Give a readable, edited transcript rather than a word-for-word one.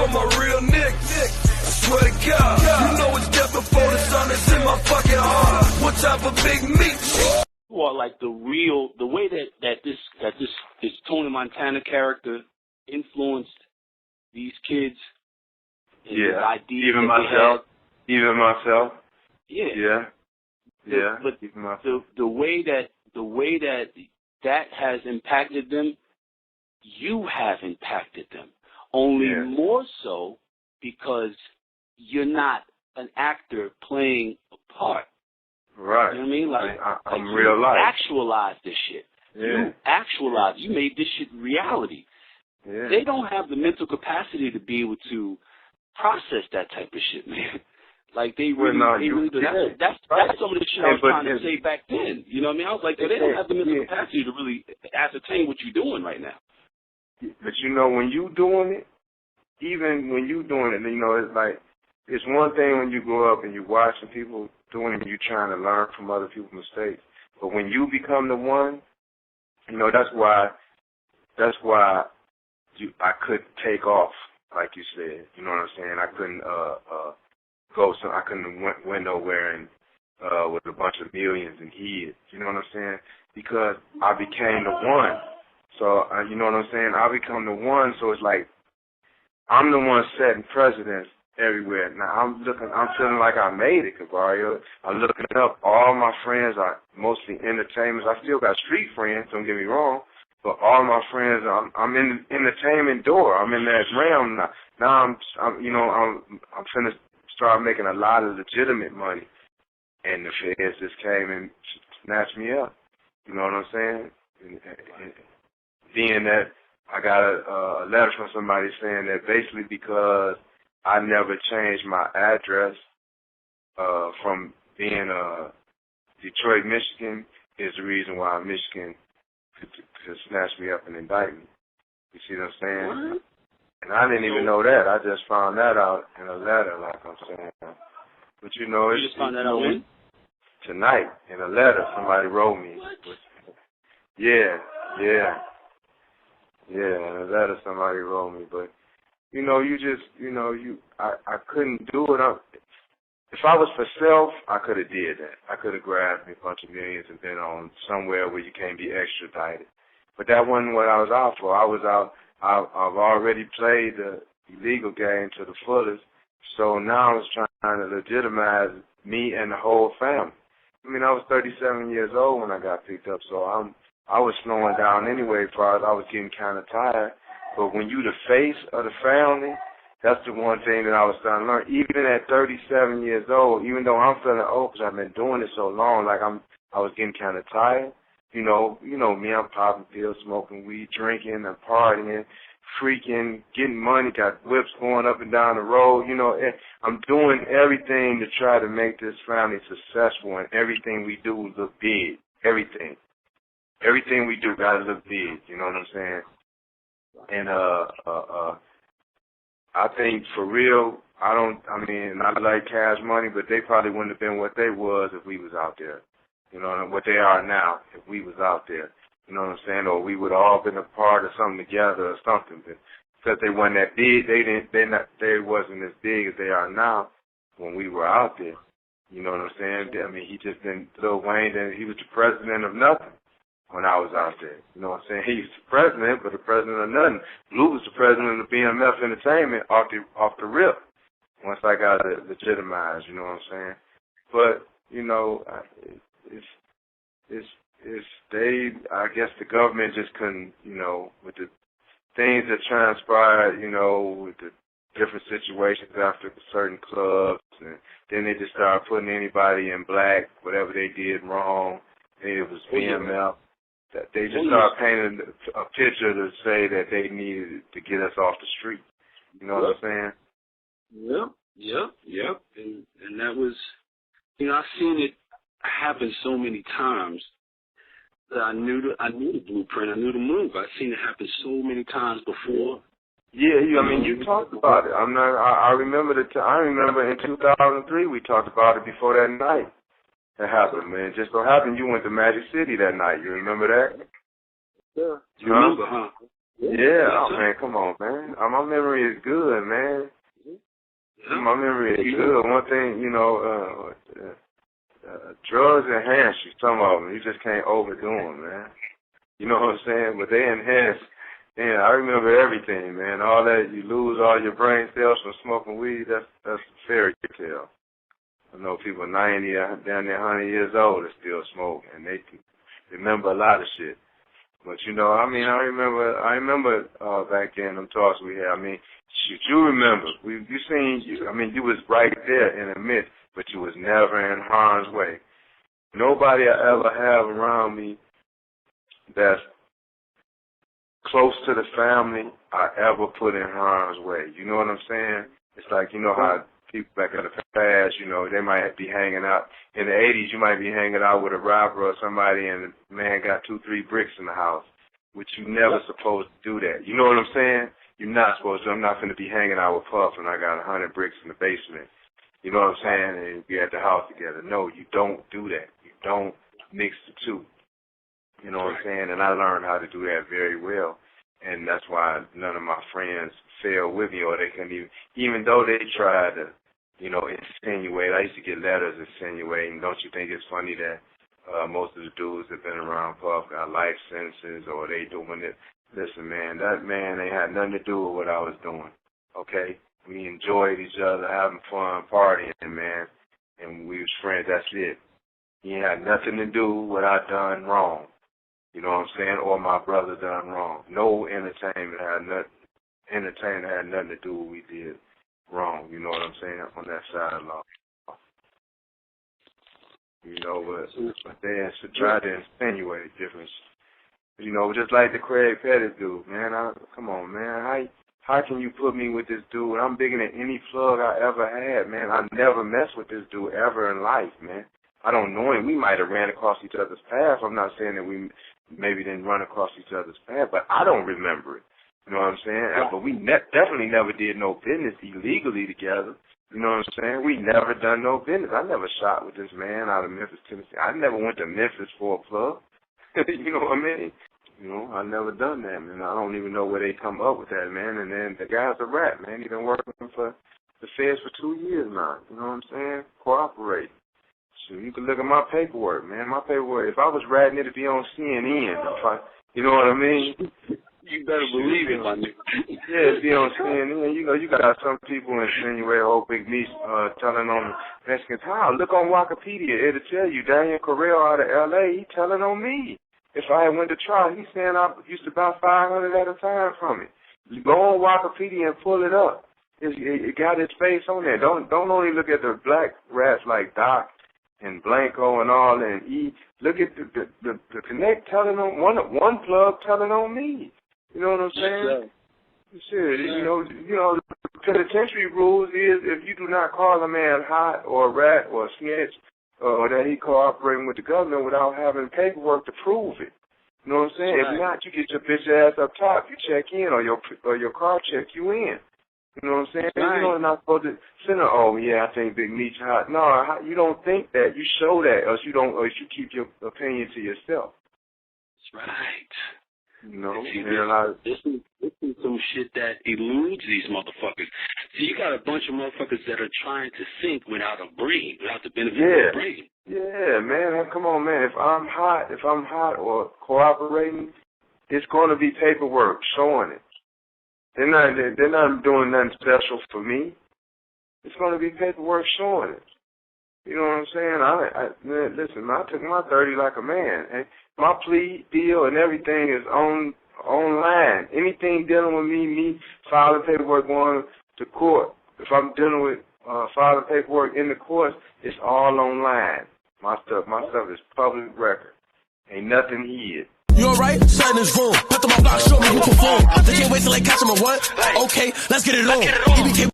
from a real nigga. I swear to God, you know it's death before the sun is in my fucking heart. What type of big meat? Well, like the way that this Tony Montana character influenced these kids. Yeah, even myself. Yeah. But the way that has impacted them, you have impacted them. Only more so because you're not an actor playing a part. Right. You know what I mean? Like, I'm real life. You actualize this shit. Yeah. You made this shit reality. Yeah. They don't have the mental capacity to be able to process that type of shit, man. Like they really, do. That's some of the shit I was trying to say back then. You know what I mean? I was like, they don't have the mental capacity to really ascertain what you're doing right now. But you know, when you doing it, even when you doing it, you know, it's like, it's one thing when you grow up and you watching people doing it and you trying to learn from other people's mistakes. But when you become the one, you know, that's why I couldn't take off, like you said. You know what I'm saying? I couldn't I couldn't went nowhere and with a bunch of millions and hid. You know what I'm saying? Because I became the one. So you know what I'm saying? I become the one. So it's like I'm the one setting precedents everywhere. Now I'm feeling like I made it, Cabario. I'm looking up. All my friends are mostly entertainers. I still got street friends. Don't get me wrong. But all my friends, I'm in the entertainment door. I'm in that realm now. Now I'm finna start making a lot of legitimate money, and the feds just came and snatched me up. You know what I'm saying? And being that I got a letter from somebody saying that basically because I never changed my address from being Detroit, Michigan, is the reason why Michigan could snatch me up and indict me. You see what I'm saying? What? And I didn't even know that. I just found that out in a letter, like I'm saying. But you know, you just found that out when? Tonight, in a letter, somebody wrote me. What? Yeah, in a letter somebody wrote me. But, you know, I couldn't do it. If I was for self, I could have did that. I could have grabbed a bunch of millions and been on somewhere where you can't be extradited. But that wasn't what I was out for. I've already played the illegal game to the fullest, so now I was trying to legitimize me and the whole family. I mean, I was 37 years old when I got picked up, so I was slowing down anyway as far as I was getting kind of tired. But when you the face of the family, that's the one thing that I was starting to learn. Even at 37 years old, even though I'm feeling old because I've been doing it so long, like I was getting kind of tired. You know me, I'm popping pills, smoking weed, drinking, and partying, freaking, getting money, got whips going up and down the road. You know, I'm doing everything to try to make this family successful, and everything we do look big. Everything we do gotta look big. You know what I'm saying? And I think for real, I like Cash Money, but they probably wouldn't have been what they was if we was out there. You know, what they are now, if we was out there. You know what I'm saying? Or we would have all been a part of something together or something. But because they wasn't that big, they wasn't as big as they are now when we were out there. You know what I'm saying? I mean, Lil Wayne, he was the president of nothing when I was out there. You know what I'm saying? He was the president, but the president of nothing. Blue was the president of BMF Entertainment off the rip once I got it legitimized, you know what I'm saying? But, you know, I guess the government just couldn't, you know, with the things that transpired, you know, with the different situations after certain clubs, and then they just started putting anybody in black, whatever they did wrong. It was BMF. That they just started painting a picture to say that they needed to get us off the street. You know what I'm saying? Yep. And that was, you know, I've seen it happen so many times that I knew the blueprint. I knew the move. I've seen it happen so many times before. Yeah, I mean, you talked about it. I remember in 2003 we talked about it before that night. That happened, man. Just so happened you went to Magic City that night. You remember that? Yeah. You remember, huh? Yeah, oh man, come on, man. My memory is good, man. My memory is good. One thing, drugs enhance you, some of them. You just can't overdo them, man. You know what I'm saying? But they enhance. Yeah, I remember everything, man. All that, you lose all your brain cells from smoking weed, that's a fairy tale. I know people 90, down there 100 years old that still smoke, and they remember a lot of shit. But, I remember back then, them talks we had. Shoot, you remember. You seen, you was right there in the midst, but you was never in harm's way. Nobody I ever have around me that's close to the family I ever put in harm's way. You know what I'm saying? It's like, how people back in the past, they might be hanging out. In the 80s, you might be hanging out with a robber or somebody and the man got 2-3 bricks in the house, which you never supposed to do that. You know what I'm saying? You're not supposed to. I'm not going to be hanging out with Puff and I got 100 bricks in the basement. You know what I'm saying? And be at the house together. No, you don't do that. You don't mix the two. You know what I'm saying? And I learned how to do that very well. And that's why none of my friends fell with me, or they couldn't even though they tried to, insinuate. I used to get letters insinuating. Don't you think it's funny that most of the dudes that been around Puff got life sentences or they doing it? Listen, man, that man ain't had nothing to do with what I was doing, okay? We enjoyed each other, having fun, partying, man, and we was friends, that's it. He had nothing to do with what I done wrong. You know what I'm saying? Or my brother done wrong. No entertainment had nothing to do with what we did wrong. You know what I'm saying? On that side of law. But they try to insinuate difference. Just like the Craig Pettis dude, man. Come on, man. How can you put me with this dude? I'm bigger than any plug I ever had, man. I never messed with this dude ever in life, man. I don't know him. We might have ran across each other's path. I'm not saying that we maybe didn't run across each other's path, but I don't remember it. You know what I'm saying? But we definitely never did no business illegally together. You know what I'm saying? We never done no business. I never shot with this man out of Memphis, Tennessee. I never went to Memphis for a plug. You know what I mean? I never done that, man. I don't even know where they come up with that, man. And then the guy's a rat, man. He's been working for the feds for 2 years now. You know what I'm saying? Cooperating. So you can look at my paperwork, man. My paperwork, if I was ratting, it'd be on CNN. You know what I mean? You better believe it, my nigga. Yeah, it'd be on CNN. You got some people insinuate, Big Meech telling on the Mexicans. How? Look on Wikipedia. It'll tell you Daniel Correll out of L.A., he telling on me. If I had went to trial, he's saying I used to buy 500 at a time from it. You go on Wikipedia and pull it up. It got his face on there. Don't only look at the black rats like Doc and Blanco and all and E. Look at the Connect telling on one plug telling on me. You know what I'm saying? Sure. The penitentiary rules is if you do not call a man hot or a rat or a snitch or that he cooperating with the government without having paperwork to prove it. You know what I'm saying? Right. If not, you get your bitch ass up top, you check in, or your car check you in. You know what I'm saying? Right. You're not supposed to send I think Big Meech hot. No, you don't think that. You show that, or you keep your opinion to yourself. That's right. This is some shit that eludes these motherfuckers. So you got a bunch of motherfuckers that are trying to think without a brain, without the benefit of a brain. Yeah, man. Come on, man. If I'm hot or cooperating, it's going to be paperwork showing it. They're not doing nothing special for me. It's going to be paperwork showing it. You know what I'm saying? Listen, I took my 30 like a man. And my plea deal and everything is online. Anything dealing with me filing paperwork going to court. If I'm dealing with filing paperwork in the courts, it's all online. My stuff is public record. Ain't nothing hid. You alright? Sat in this room. Put them on block, show me you perform. They can't wait till they catch him or what? Okay, let's get it on.